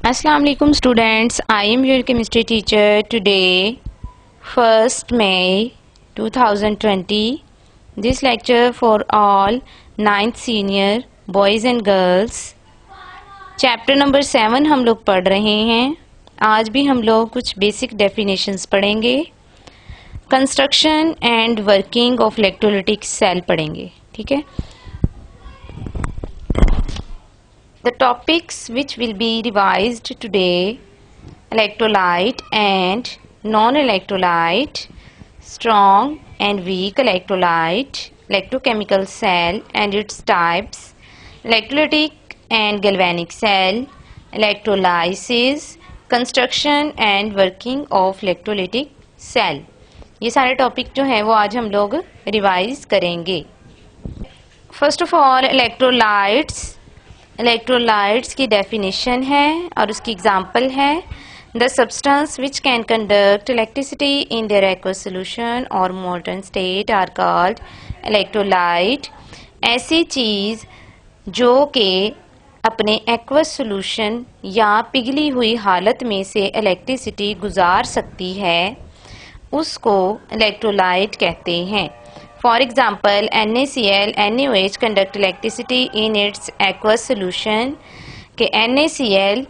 Assalamu alaikum students, I am your chemistry teacher today, 1st May 2020. This lecture for all 9th senior boys and girls. Chapter number 7 हम लोग पढ़ रहे हैं। आज भी हम लोग कुछ बेसिक डेफिनेशंस पढ़ेंगे। Construction and working of electrolytic cell पढ़ेंगे, ठीक है। The topics which will be revised today: electrolyte and non-electrolyte, strong and weak electrolyte, electrochemical cell and its types, electrolytic and galvanic cell, electrolysis, construction and working of electrolytic cell। ये सारे topic जो हैं वो आज हम लोग revise करेंगे। First of all electrolytes की डेफिनेशन है और उसकी एग्जांपल है। The substance which can conduct electricity in their aqueous solution और molten state are called electrolyte. ऐसी चीज़ जो कि अपने एक्वस सोल्यूशन या पिघली हुई हालत में से इलेक्ट्रिसिटी गुजार सकती है उसको इलेक्ट्रोलाइट कहते हैं। For example NaCl, NaOH conduct electricity in its aqueous solution. के NaCl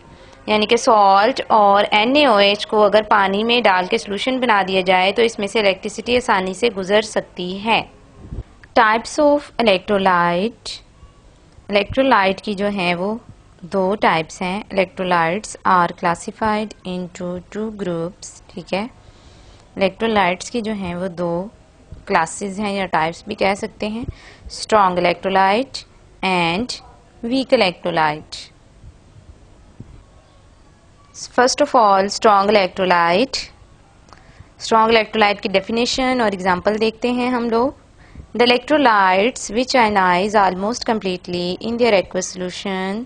यानी कि सॉल्ट और NaOH को अगर पानी में डाल के सोल्यूशन बना दिया जाए तो इसमें से इलेक्ट्रिसिटी आसानी से गुजर सकती है। टाइप्स ऑफ इलेक्ट्रोलाइट की जो है वो दो टाइप्स हैं। Electrolytes are classified into 2 groups, ठीक है। इलेक्ट्रोलाइट्स की जो हैं वो दो क्लासेस हैं या टाइप्स भी कह सकते हैं, strong electrolyte and weak electrolyte. First of all strong electrolyte की डेफिनेशन और एग्जांपल देखते हैं हम लोग। The electrolytes which ionize almost completely in their aqueous solution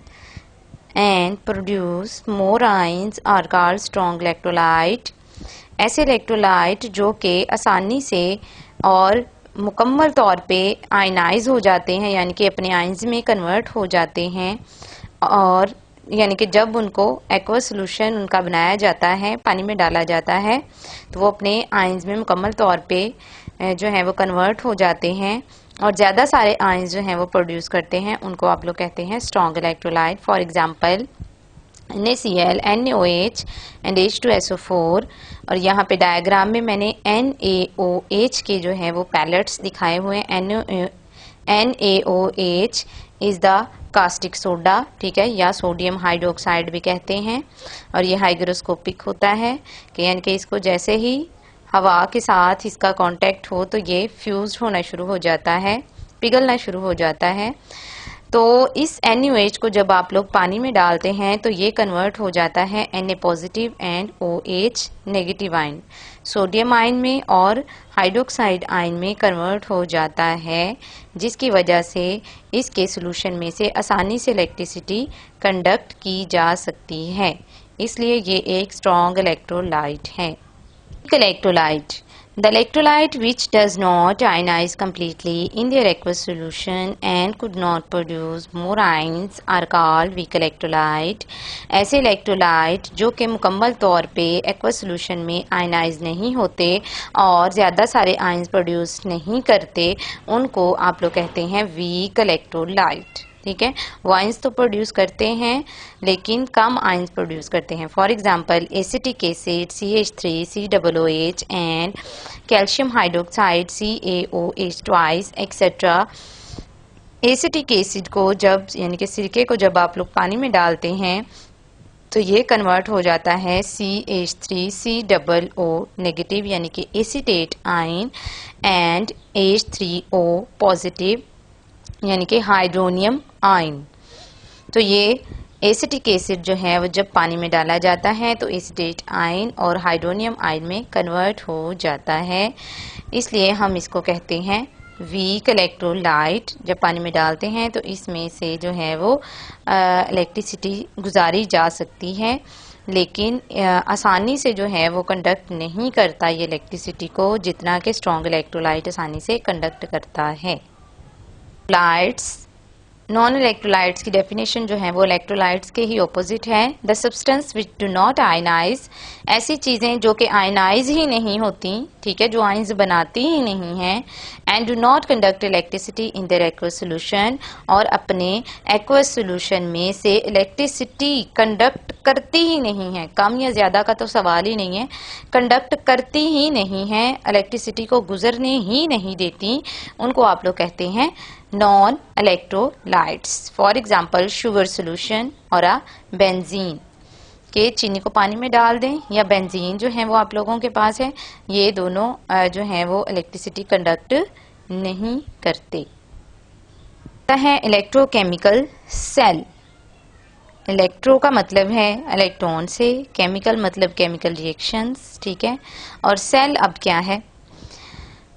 and produce more ions are called strong electrolyte. ऐसे इलेक्ट्रोलाइट जो कि आसानी से और मुकम्मल तौर पे आयनाइज हो जाते हैं यानी कि अपने आयंस में कन्वर्ट हो जाते हैं, और यानी कि जब उनको एक्वस सोल्यूशन उनका बनाया जाता है, पानी में डाला जाता है, तो वो अपने आयंस में मुकम्मल तौर पे जो है वो कन्वर्ट हो जाते हैं और ज़्यादा सारे आयंस जो हैं वो प्रोड्यूस करते हैं, उनको आप लोग कहते हैं strong electrolyte. For example NaCl, NaOH and H2SO4। और यहाँ पे डायग्राम में मैंने NaOH के जो है वो पैलेट्स दिखाए हुए हैं। NaOH is the caustic soda, ठीक है, या सोडियम हाइड्रोक्साइड भी कहते हैं। और ये हाइग्रोस्कोपिक होता है कि यानी कि इसको जैसे ही हवा के साथ इसका कांटेक्ट हो तो ये फ्यूज होना शुरू हो जाता है, पिघलना शुरू हो जाता है। तो इस NaOH को जब आप लोग पानी में डालते हैं तो ये कन्वर्ट हो जाता है Na positive and OH negative ion, sodium ion में और हाइड्रोक्साइड आयन में कन्वर्ट हो जाता है, जिसकी वजह से इसके सोल्यूशन में से आसानी से इलेक्ट्रिसिटी कंडक्ट की जा सकती है, इसलिए ये एक स्ट्रॉन्ग इलेक्ट्रोलाइट है। The electrolyte which does not ionize completely in their aqueous solution and could not produce more ions are called weak electrolyte। ऐसे इलेक्ट्रोलाइट जो कि मुकम्मल तौर पे एक्वस सोल्यूशन में आयनाइज नहीं होते और ज़्यादा सारे आयंस प्रोड्यूस नहीं करते, उनको आप लोग कहते हैं वीक इलेक्ट्रोलाइट, ठीक है। वो आयंस तो प्रोड्यूस करते हैं लेकिन कम आयंस प्रोड्यूस करते हैं। For example acetic acid CH3 COOH and calcium hydroxide CaOH twice etcetera. Acetic acid को जब यानी कि सिरके को जब आप लोग पानी में डालते हैं तो ये कन्वर्ट हो जाता है CH3 COO नेगेटिव यानी कि acetate ion and H3O positive यानी कि हाइड्रोनियम आयन। तो ये एसिटिक एसिड जो है वो जब पानी में डाला जाता है तो एसिटेट आयन और हाइड्रोनियम आयन में कन्वर्ट हो जाता है, इसलिए हम इसको कहते हैं वीक इलेक्ट्रोलाइट। जब पानी में डालते हैं तो इसमें से जो है वो इलेक्ट्रिसिटी गुजारी जा सकती है, लेकिन आसानी से जो है वो कंडक्ट नहीं करता ये इलेक्ट्रिसिटी को, जितना कि स्ट्रॉन्ग इलेक्ट्रोलाइट आसानी से कंडक्ट करता है। नॉन इलेक्ट्रोलाइट्स की डेफिनेशन जो है वो इलेक्ट्रोलाइट्स के ही ऑपोजिट है। The substance which do not ionize, ऐसी चीजें जो कि आयनाइज ही नहीं होती, ठीक है, जो आयंस बनाती ही नहीं हैं, and do not conduct electricity in their aqueous solution, और अपने एक्वस सोल्यूशन में से इलेक्ट्रिसिटी कंडक्ट करती ही नहीं है, कम या ज्यादा का तो सवाल ही नहीं है, कंडक्ट करती ही नहीं है, इलेक्ट्रिसिटी को गुजरने ही नहीं देती, उनको आप लोग कहते हैं non electrolytes. For example sugar solution और बेंजीन, के चीनी को पानी में डाल दें या बेंजीन जो है वो आप लोगों के पास है, ये दोनों जो है वो इलेक्ट्रिसिटी कंडक्ट नहीं करते। है इलेक्ट्रोकेमिकल सेल। इलेक्ट्रो का मतलब है इलेक्ट्रॉन से, केमिकल मतलब केमिकल रिएक्शंस, ठीक है, और सेल अब क्या है?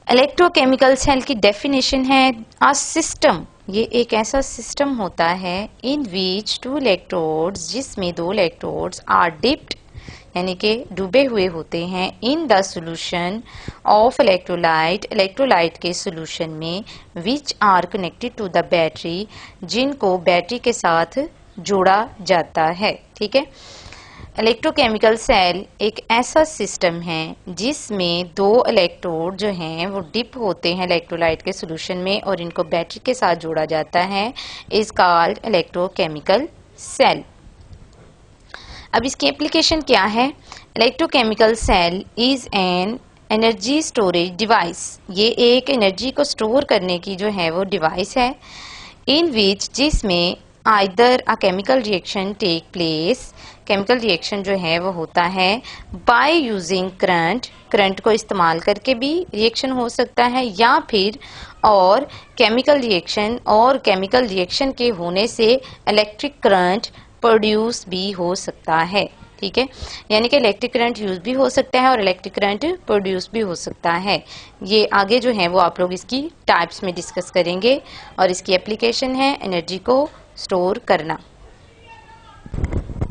इलेक्ट्रोकेमिकल सेल की डेफिनेशन है अ सिस्टम, ये एक ऐसा सिस्टम होता है इन विच टू इलेक्ट्रोड्स, जिसमें दो इलेक्ट्रोड्स आर डिप्ड यानी कि डूबे हुए होते हैं in the solution of electrolyte, electrolyte के सोल्यूशन में, which are connected to the battery, जिनको बैटरी के साथ जोड़ा जाता है, ठीक है। इलेक्ट्रोकेमिकल सेल एक ऐसा सिस्टम है जिसमें दो इलेक्ट्रोड जो हैं वो डिप होते हैं इलेक्ट्रोलाइट के सोल्यूशन में और इनको बैटरी के साथ जोड़ा जाता है, इज कॉल्ड इलेक्ट्रोकेमिकल सेल। अब इसकी एप्लीकेशन क्या है? Electrochemical cell is an energy storage device, ये एक एनर्जी को स्टोर करने की जो है वो डिवाइस है, इन विच, जिसमें either a chemical reaction take place, chemical reaction जो है वो होता है बाय यूजिंग करंट, करंट को इस्तेमाल करके भी रिएक्शन हो सकता है, या फिर और केमिकल रिएक्शन, और केमिकल रिएक्शन के होने से इलेक्ट्रिक करंट प्रोड्यूस भी हो सकता है, ठीक है, यानी कि इलेक्ट्रिक करंट यूज भी हो सकता है और इलेक्ट्रिक करंट प्रोड्यूस भी हो सकता है। ये आगे जो है वो आप लोग इसकी टाइप्स में डिस्कस करेंगे और इसकी एप्लीकेशन है एनर्जी को स्टोर करना।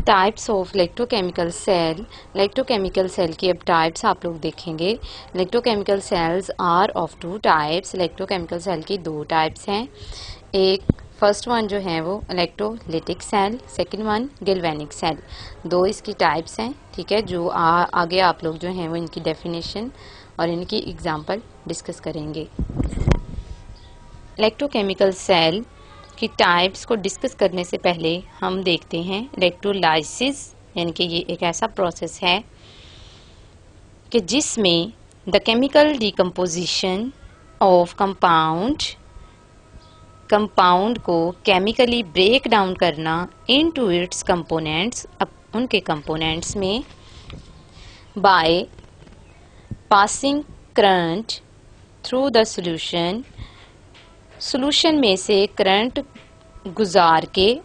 Types of electrochemical cell, electrochemical cell की अब टाइप्स आप लोग देखेंगे। Electrochemical cells are of two types, electrochemical cell की दो टाइप्स हैं, एक फर्स्ट वन जो है वो electrolytic cell, second one galvanic cell, दो इसकी टाइप्स हैं, ठीक है, जो आगे आप लोग जो हैं वो इनकी डेफिनेशन और इनकी एग्जांपल डिस्कस करेंगे। इलेक्ट्रोकेमिकल सेल की टाइप्स को डिस्कस करने से पहले हम देखते हैं इलेक्ट्रोलाइसिस, यानी कि ये एक ऐसा प्रोसेस है कि जिसमें the chemical decomposition of compound को केमिकली ब्रेक डाउन करना इनटू इट्स कंपोनेंट्स, उनके कंपोनेंट्स में, by passing current through the solution, solution में से करंट गुजार के,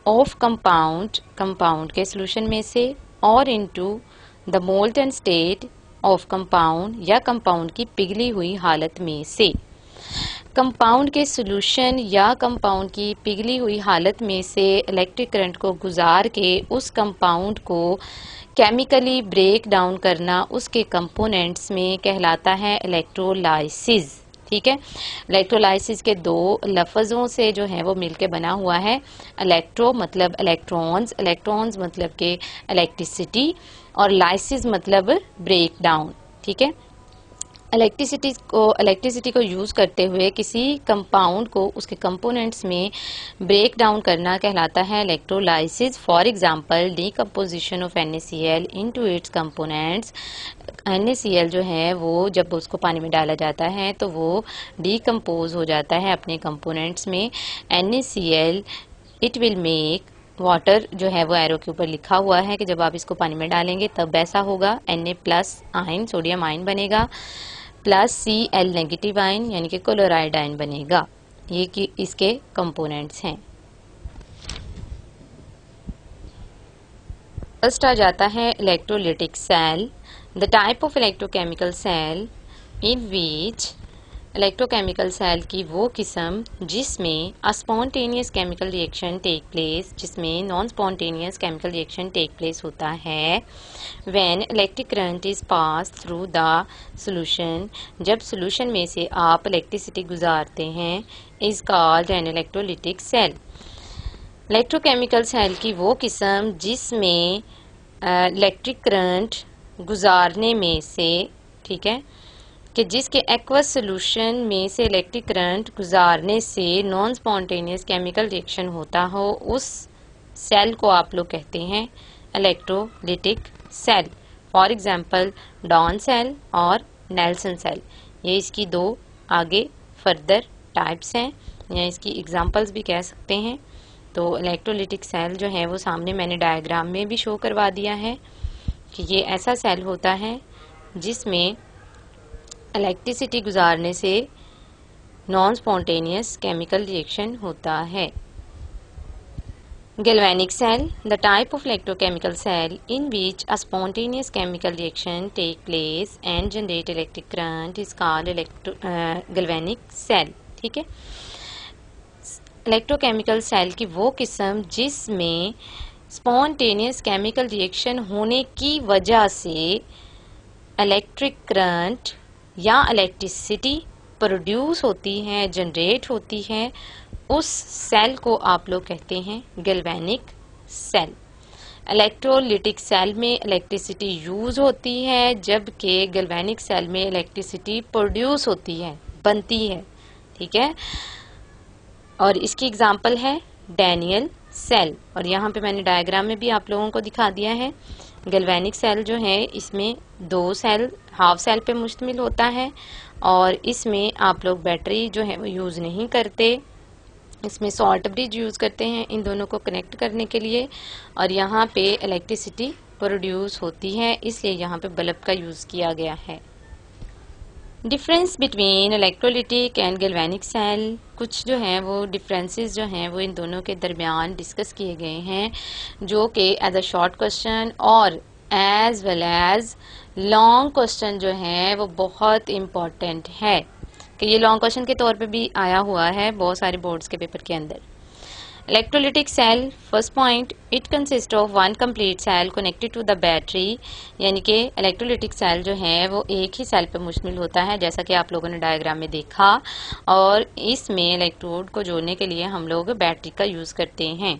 ऑफ कंपाउंड के सॉल्यूशन में से, और into the molten state of compound, या कंपाउंड की पिघली हुई हालत में से। कंपाउंड के सॉल्यूशन या कंपाउंड की पिघली हुई हालत में से इलेक्ट्रिक करंट को गुजार के उस कंपाउंड को केमिकली ब्रेक डाउन करना उसके कंपोनेंट्स में कहलाता है इलेक्ट्रोलाइसिस, ठीक है। इलेक्ट्रोलाइसिस के दो लफ्ज़ों से जो है वो मिलके बना हुआ है, इलेक्ट्रो मतलब इलेक्ट्रॉन्स, इलेक्ट्रॉन्स मतलब के इलेक्ट्रिसिटी, और लाइसिस मतलब ब्रेक डाउन, ठीक है। इलेक्ट्रिसिटी को यूज करते हुए किसी कंपाउंड को उसके कंपोनेंट्स में ब्रेक डाउन करना कहलाता है electrolysis. For example decomposition of NaCl into its components, NaCl जो है वो जब उसको पानी में डाला जाता है तो वो डीकम्पोज हो जाता है अपने कंपोनेंट्स में। NaCl it will make water, जो है वो एरो के ऊपर लिखा हुआ है कि जब आप इसको पानी में डालेंगे तब ऐसा होगा, Na+ आयन, सोडियम आयन बनेगा, प्लस Cl नेगेटिव आयन यानी कि क्लोराइड आयन बनेगा। ये कि इसके कंपोनेंट्स हैं। फर्स्ट आ जाता है electrolytic cell, the type of electrochemical cell in which electrochemical cell की वो किस्म जिसमें a spontaneous chemical reaction take place, जिसमें non spontaneous chemical reaction take place होता है। When electric current is pass through the solution, जब solution में से आप इलेक्ट्रिसिटी गुजारते हैं, is called an electrolytic cell. Electrochemical cell की वो किस्म जिसमें इलेक्ट्रिक करंट गुजारने में से, ठीक है, कि जिसके एक्वस सॉल्यूशन में से इलेक्ट्रिक करंट गुजारने से नॉन स्पॉन्टेनियस केमिकल रिएक्शन होता हो, उस सेल को आप लोग कहते हैं electrolytic cell. For example Downs cell और नेल्सन सेल, ये इसकी दो आगे फर्दर टाइप्स हैं, या इसकी एग्जांपल्स भी कह सकते हैं। तो इलेक्ट्रोलिटिक सेल जो है वो सामने मैंने डायग्राम में भी शो करवा दिया है कि ये ऐसा सेल होता है जिसमें इलेक्ट्रिसिटी गुजारने से नॉन स्पॉन्टेनियस केमिकल रिएक्शन होता है। Galvanic cell, the type of electrochemical cell in which a spontaneous chemical reaction take place and generate electric current is called galvanic cell। ठीक है, इलेक्ट्रोकेमिकल सेल की वो किस्म जिसमें स्पॉन्टेनियस केमिकल रिएक्शन होने की वजह से इलेक्ट्रिक करंट या इलेक्ट्रिसिटी प्रोड्यूस होती है, जनरेट होती है, उस सेल को आप लोग कहते हैं गैल्वेनिक सेल। इलेक्ट्रोलिटिक सेल में इलेक्ट्रिसिटी यूज होती है, जबकि गैल्वेनिक सेल में इलेक्ट्रिसिटी प्रोड्यूस होती है, बनती है। ठीक है, और इसकी एग्जांपल है डैनियल सेल, और यहाँ पे मैंने डायग्राम में भी आप लोगों को दिखा दिया है। गैल्वेनिक सेल जो है इसमें दो सेल हाफ सेल पे मुश्तमिल होता है, और इसमें आप लोग बैटरी जो है वो यूज़ नहीं करते, इसमें सॉल्ट ब्रिज यूज़ करते हैं इन दोनों को कनेक्ट करने के लिए, और यहाँ पे इलेक्ट्रिसिटी प्रोड्यूस होती है, इसलिए यहाँ पे बल्ब का यूज़ किया गया है। Difference between electrolytic and galvanic cell, कुछ जो है वो डिफरेंसेस जो हैं वो इन दोनों के दरमियान डिस्कस किए गए हैं, जो कि एज अ शॉर्ट क्वेश्चन और as well as long question जो है वो बहुत इम्पॉर्टेंट है, कि ये लॉन्ग क्वेश्चन के तौर पे भी आया हुआ है बहुत सारे बोर्ड्स के पेपर के अंदर। Electrolytic cell, first point, it consist of one complete cell connected to the battery, यानी कि इलेक्ट्रोलिटिक सेल जो है वो एक ही सेल पर मुश्तमिल होता है, जैसा कि आप लोगों ने डायग्राम में देखा, और इसमें इलेक्ट्रोड को जोड़ने के लिए हम लोग बैटरी का यूज़ करते हैं।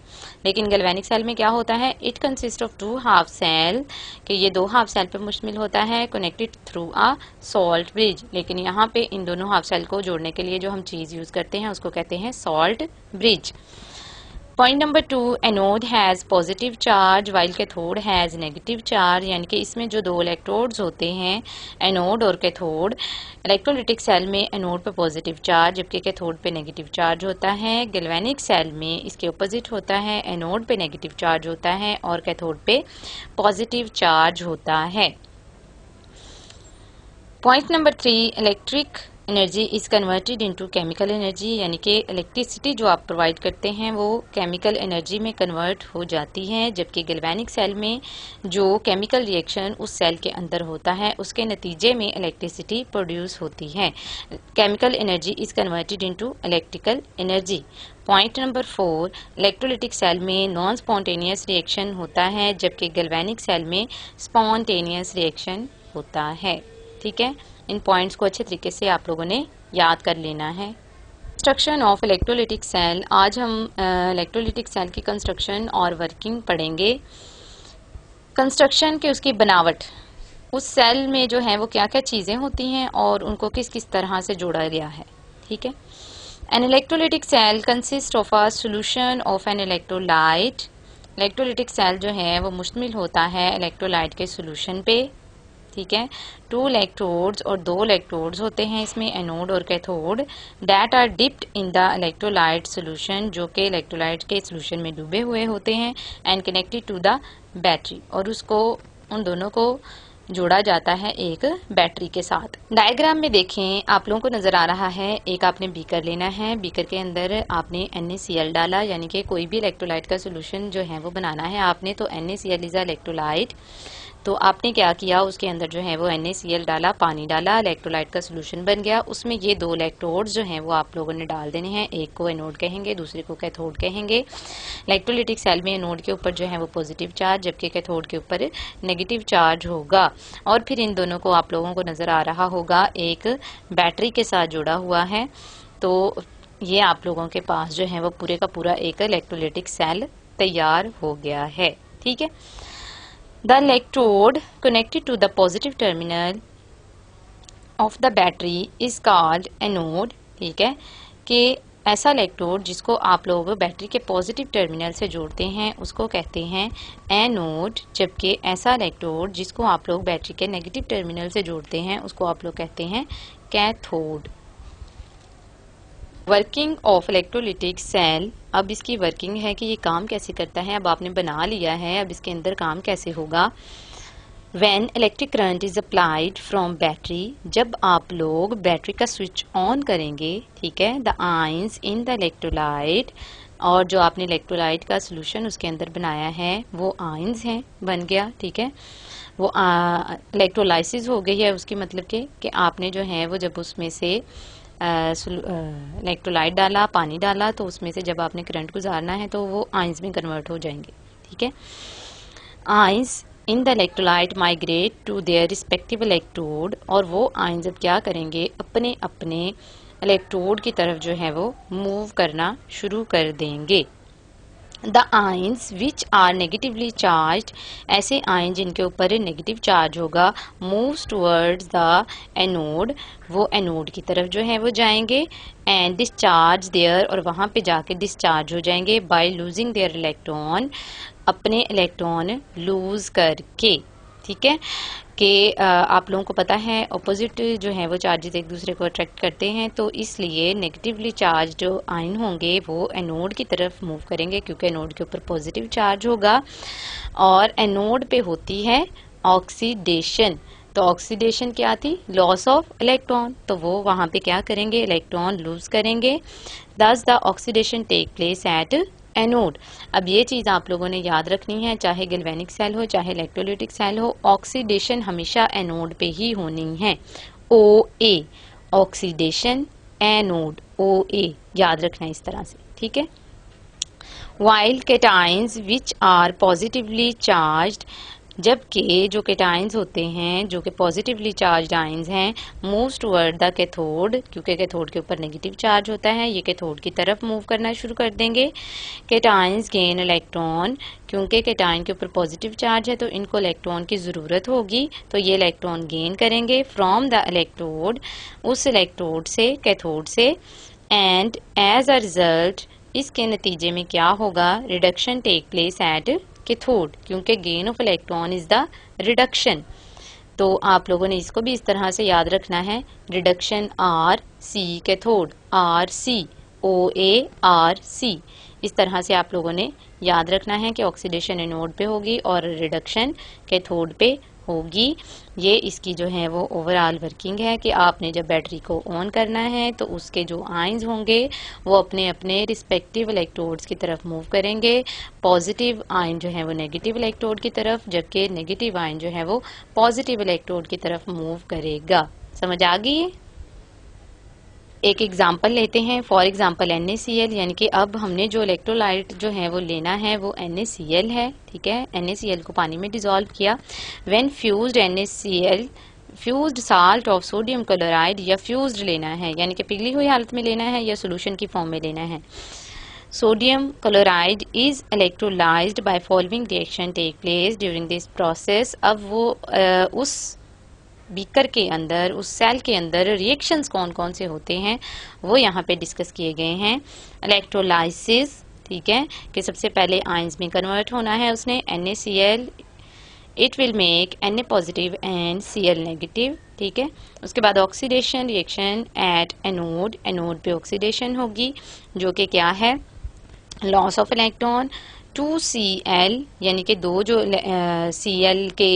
लेकिन गैल्वेनिक सेल में क्या होता है, it consist of two half cell, कि ये दो हाफ सेल पर मुश्तमिल होता है, connected through a salt bridge. लेकिन यहाँ पे इन दोनों हाफ सेल को जोड़ने के लिए जो हम चीज़ यूज़ करते हैं उसको कहते हैं salt bridge. Point number 2, anode has positive charge while cathode has negative charge, यानी कि इसमें जो दो इलेक्ट्रोड्स होते हैं एनोड और कैथोड, इलेक्ट्रोलिटिक सेल में एनोड पे पॉजिटिव चार्ज जबकि कैथोड पे नेगेटिव चार्ज होता है। गैल्वेनिक सेल में इसके ऑपोजिट होता है, एनोड पे नेगेटिव चार्ज होता है और कैथोड पे पॉजिटिव चार्ज होता है। Point number 3, electric energy is converted into chemical energy, यानी कि इलेक्ट्रिसिटी जो आप प्रोवाइड करते हैं वो केमिकल एनर्जी में कन्वर्ट हो जाती है, जबकि गैल्वेनिक सेल में जो केमिकल रिएक्शन उस सेल के अंदर होता है उसके नतीजे में इलेक्ट्रिसिटी प्रोड्यूस होती है। Chemical energy is converted into electrical energy. Point number 4, electrolytic cell में नॉन स्पॉन्टेनियस रिएक्शन होता है, जबकि गैल्वेनिक सेल में स्पॉन्टेनियस रिएक्शन होता है। ठीक है, इन पॉइंट्स को अच्छे तरीके से आप लोगों ने याद कर लेना है। कंस्ट्रक्शन ऑफ इलेक्ट्रोलिटिक सेल, आज हम इलेक्ट्रोलिटिक सेल की कंस्ट्रक्शन और वर्किंग पढ़ेंगे। कंस्ट्रक्शन की उसकी बनावट, उस सेल में जो है वो क्या क्या चीज़ें होती हैं और उनको किस किस तरह से जोड़ा गया है। ठीक है, an electrolytic cell consist of a solution of an electrolyte, electrolytic cell जो है वो मुश्तमिल होता है इलेक्ट्रोलाइट के सोल्यूशन पे। ठीक है, 2 इलेक्ट्रोड्स और 2 इलेक्ट्रोड्स होते हैं इसमें, एनोड और cathode, that are dipped in the electrolyte solution, जो कि इलेक्ट्रोलाइट के सोल्यूशन में डूबे हुए होते हैं, and connected to the battery, और उसको उन दोनों को जोड़ा जाता है एक बैटरी के साथ। डायग्राम में देखें, आप लोगों को नजर आ रहा है, एक आपने बीकर लेना है, बीकर के अंदर आपने NaCl डाला, यानी कि कोई भी इलेक्ट्रोलाइट का सोल्यूशन जो है वो बनाना है आपने, तो NaCl इज अ इलेक्ट्रोलाइट। तो आपने क्या किया, उसके अंदर जो है वो NaCl डाला, पानी डाला, इलेक्ट्रोलाइट का सोल्यूशन बन गया। उसमें ये 2 इलेक्ट्रोड्स जो हैं वो आप लोगों ने डाल देने हैं। एक को एनोड कहेंगे, दूसरे को कैथोड कहेंगे। इलेक्ट्रोलिटिक सेल में एनोड के ऊपर जो है वो पॉजिटिव चार्ज, जबकि कैथोड के ऊपर नेगेटिव चार्ज होगा। और फिर इन दोनों को आप लोगों को नजर आ रहा होगा एक बैटरी के साथ जुड़ा हुआ है। तो ये आप लोगों के पास जो है वो पूरे का पूरा एक इलेक्ट्रोलिटिक सेल तैयार हो गया है। ठीक है। The electrode connected to the positive terminal of the battery is called anode. ठीक है, कि ऐसा इलेक्ट्रोड जिसको आप लोग बैटरी के पॉजिटिव टर्मिनल से जोड़ते हैं उसको कहते हैं एनोड, जबकि ऐसा इलेक्ट्रोड जिसको आप लोग बैटरी के नेगेटिव टर्मिनल से जोड़ते हैं उसको आप लोग कहते हैं cathode. Working of electrolytic cell, अब इसकी वर्किंग है कि ये काम कैसे करता है। अब आपने बना लिया है, अब इसके अंदर काम कैसे होगा। When electric current is applied from battery, जब आप लोग बैटरी का स्विच ऑन करेंगे, ठीक है, the ions in the electrolyte, और जो आपने इलेक्ट्रोलाइट का सोल्यूशन उसके अंदर बनाया है वो आयंस हैं, बन गया। ठीक है, वो इलेक्ट्रोलाइसिस हो गई है, उसकी मतलब कि आपने जो है वो जब उसमें से इलेक्ट्रोलाइट डाला, पानी डाला, तो उसमें से जब आपने करंट गुजारना है तो वो आयंस में कन्वर्ट हो जाएंगे। ठीक है, ions in the electrolyte migrate to their respective electrode, और वो आयंस अब क्या करेंगे, अपने अपने इलेक्ट्रोड की तरफ जो है वो मूव करना शुरू कर देंगे। The ions which are negatively charge, ऐसे आयन जिनके ऊपर नेगेटिव चार्ज होगा, मूव्स टुवर्ड्स द एनोड, वो एनोड की तरफ जो है वो जाएंगे, एंड डिस्चार्ज देयर, और वहां पे जाके डिस्चार्ज हो जाएंगे, बाय लूजिंग देयर इलेक्ट्रॉन, अपने इलेक्ट्रॉन लूज करके। ठीक है, कि आप लोगों को पता है ऑपोजिट जो है वो चार्जेस एक दूसरे को अट्रैक्ट करते हैं, तो इसलिए नेगेटिवली चार्ज जो आयन होंगे वो एनोड की तरफ मूव करेंगे, क्योंकि एनोड के ऊपर पॉजिटिव चार्ज होगा। और एनोड पे होती है ऑक्सीडेशन, तो ऑक्सीडेशन क्या थी, लॉस ऑफ इलेक्ट्रॉन, तो वो वहां पे क्या करेंगे, इलेक्ट्रॉन लूज करेंगे। Thus the oxidation take place at anode. अब ये चीज आप लोगों ने याद रखनी है, चाहे गैल्वेनिक सेल हो चाहे इलेक्ट्रोलिटिक सेल हो, ऑक्सीडेशन हमेशा एनोड पे ही होनी है। OA ऑक्सीडेशन, एनोड OA, याद रखना इस तरह से। ठीक है, while cations which are positively charged, जबकि जो केटाइंस होते हैं जो कि पॉजिटिवली चार्ज आयंस हैं, मूव्स टुवर्ड द कैथोड, क्योंकि कैथोड के ऊपर नेगेटिव चार्ज होता है, ये कैथोड की तरफ मूव करना शुरू कर देंगे। केटाइंस गेन इलेक्ट्रॉन, क्योंकि केटाइन के ऊपर पॉजिटिव चार्ज है तो इनको इलेक्ट्रॉन की ज़रूरत होगी, तो ये इलेक्ट्रॉन गेन करेंगे फ्रॉम द इलेक्ट्रोड, उस इलेक्ट्रोड से, कैथोड से, एंड एज अ रिजल्ट, इसके नतीजे में क्या होगा, reduction take place at cathode, क्योंकि gain of electron is the reduction. तो आप लोगों ने इसको भी इस तरह से याद रखना है, reduction RC cathode, RC OA RC, इस तरह से आप लोगों ने याद रखना है कि ऑक्सीडेशन एनोड पे होगी और रिडक्शन कैथोड पे होगी। ये इसकी जो है वो ओवरऑल वर्किंग है कि आपने जब बैटरी को ऑन करना है तो उसके जो आयंस होंगे वो अपने अपने रिस्पेक्टिव इलेक्ट्रोड्स की तरफ मूव करेंगे। पॉजिटिव आयन जो है वो नेगेटिव इलेक्ट्रोड की तरफ, जबकि नेगेटिव आयन जो है वो पॉजिटिव इलेक्ट्रोड की तरफ मूव करेगा। समझ आ गई है? एक एग्जाम्पल लेते हैं, फॉर एग्जाम्पल NaCl, यानी कि अब हमने जो इलेक्ट्रोलाइट जो है वो लेना है वो NaCl है। ठीक है, NaCl को पानी में डिसॉल्व किया। When fused NaCl, fused salt of sodium chloride, या फ्यूज्ड लेना है यानी कि पिघली हुई हालत में लेना है या सोल्यूशन की फॉर्म में लेना है। Sodium chloride is electrolysed by following reaction take place during this process. अब वो उस बीकर के अंदर, उस सेल के अंदर रिएक्शंस कौन कौन से होते हैं वो यहाँ पे डिस्कस किए गए हैं। इलेक्ट्रोलाइसिस, ठीक है, कि सबसे पहले आयंस में कन्वर्ट होना है उसने, NaCl, it will make Na positive and Cl negative. ठीक है, उसके बाद oxidation reaction at anode, anode पे ऑक्सीडेशन होगी जो कि क्या है, लॉस ऑफ इलेक्ट्रॉन। 2Cl, यानी कि दो जो Cl के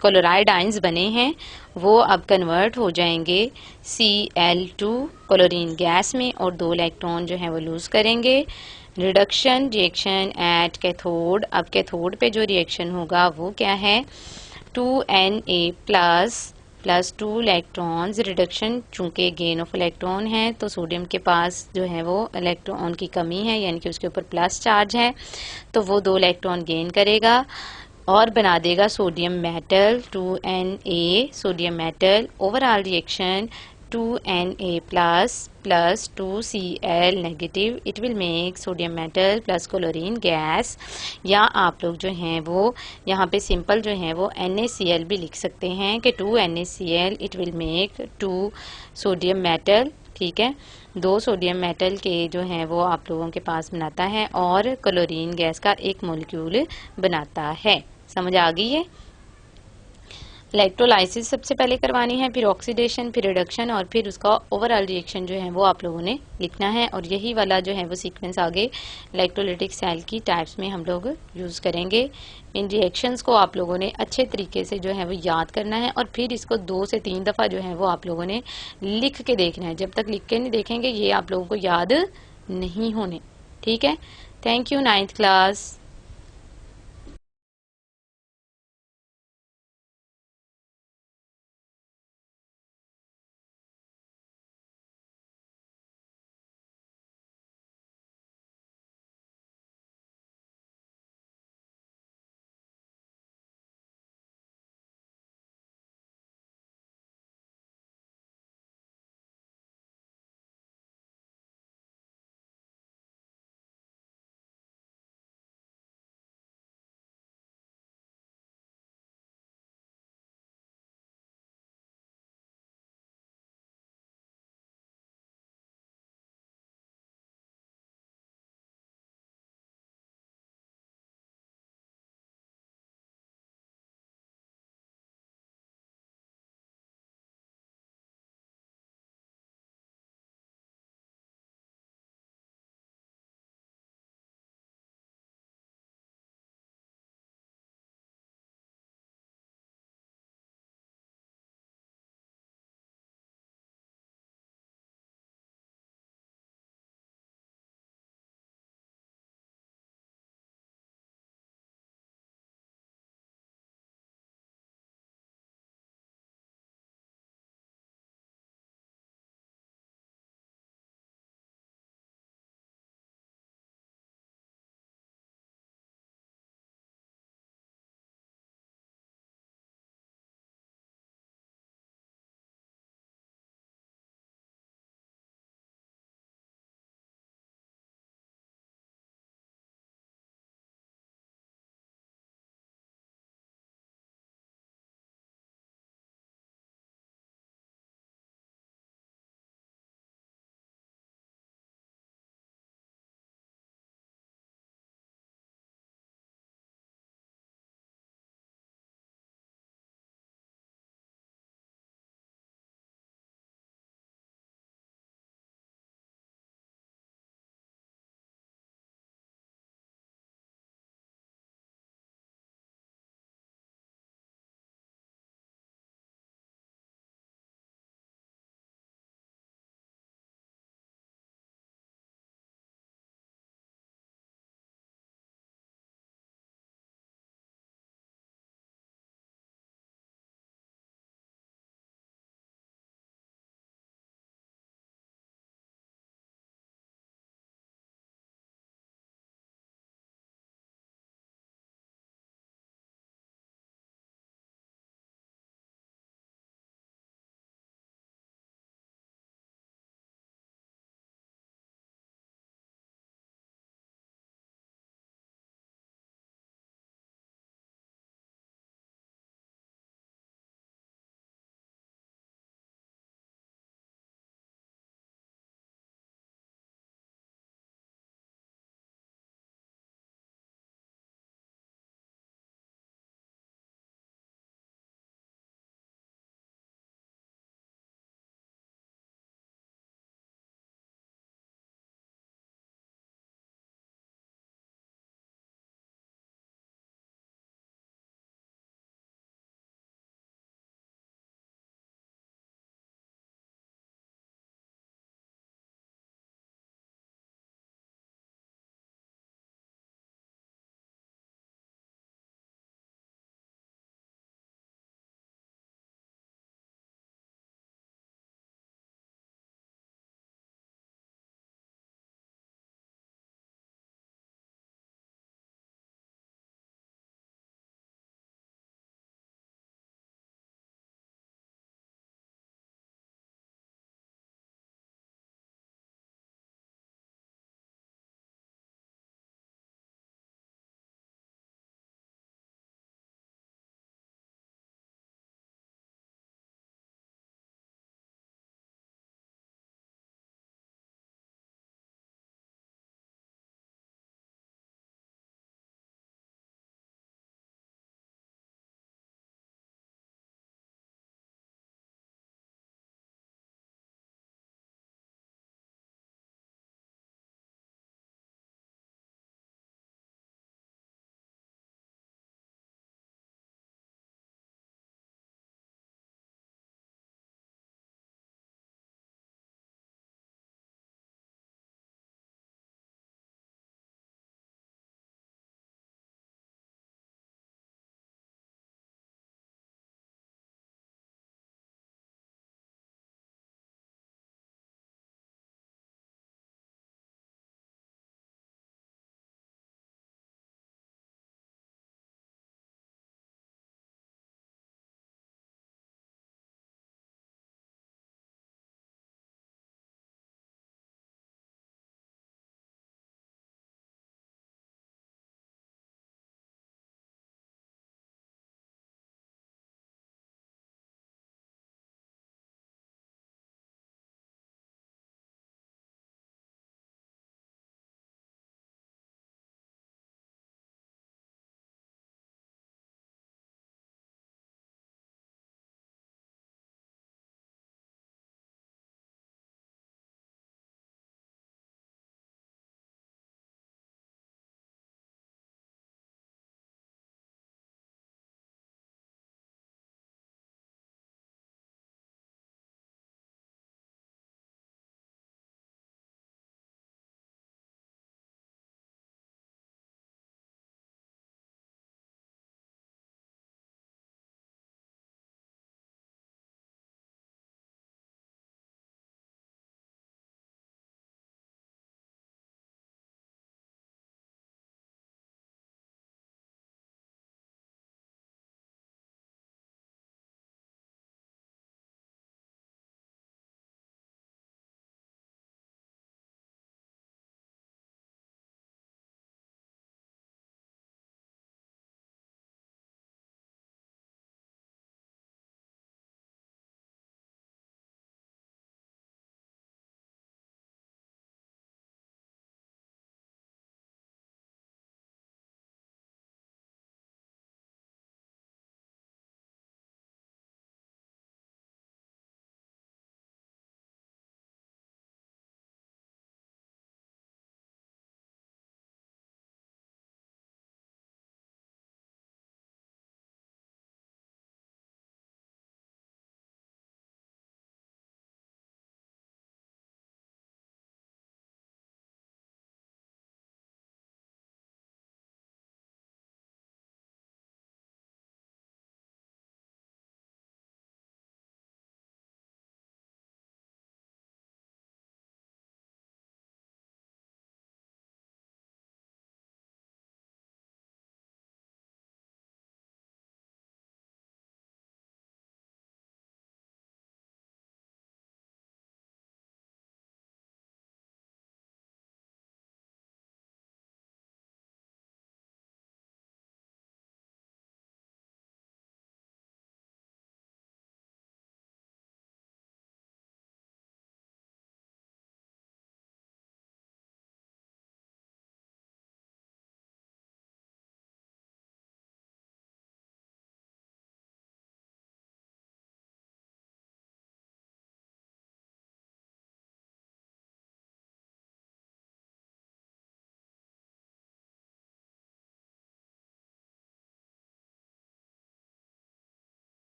क्लोराइड आयंस बने हैं वो अब कन्वर्ट हो जाएंगे Cl2 क्लोरीन गैस में, और 2 इलेक्ट्रॉन जो है वो लूज करेंगे। रिडक्शन रिएक्शन एट कैथोड, अब कैथोड पे जो रिएक्शन होगा वो क्या है, 2Na प्लस 2 इलेक्ट्रॉन्स रिडक्शन, चूंकि गेन ऑफ इलेक्ट्रॉन है तो सोडियम के पास जो है वो इलेक्ट्रॉन की कमी है, यानी कि उसके ऊपर प्लस चार्ज है, तो वो 2 इलेक्ट्रॉन गेन करेगा और बना देगा sodium metal 2Na sodium metal. Overall reaction 2Na plus 2Cl negative, it will make sodium metal plus chlorine gas, या आप लोग जो हैं वो यहाँ पे सिंपल जो है वो NaCl भी लिख सकते हैं कि 2NaCl it will make 2 sodium metal. ठीक है, 2 सोडियम मेटल के जो है वो आप लोगों के पास बनाता है और क्लोरीन गैस का एक मॉलिक्यूल बनाता है। समझ आ गई है? इलेक्ट्रोलाइसिस सबसे पहले करवानी है, फिर ऑक्सीडेशन, फिर रिडक्शन और फिर उसका ओवरऑल रिएक्शन जो है वो आप लोगों ने लिखना है। और यही वाला जो है वो सीक्वेंस आगे इलेक्ट्रोलाइटिक सेल की टाइप्स में हम लोग यूज़ करेंगे। इन रिएक्शंस को आप लोगों ने अच्छे तरीके से जो है वो याद करना है और फिर इसको 2 से 3 दफ़ा जो है वो आप लोगों ने लिख के देखना है। जब तक लिख के नहीं देखेंगे ये आप लोगों को याद नहीं होने। ठीक है, थैंक यू 9th क्लास।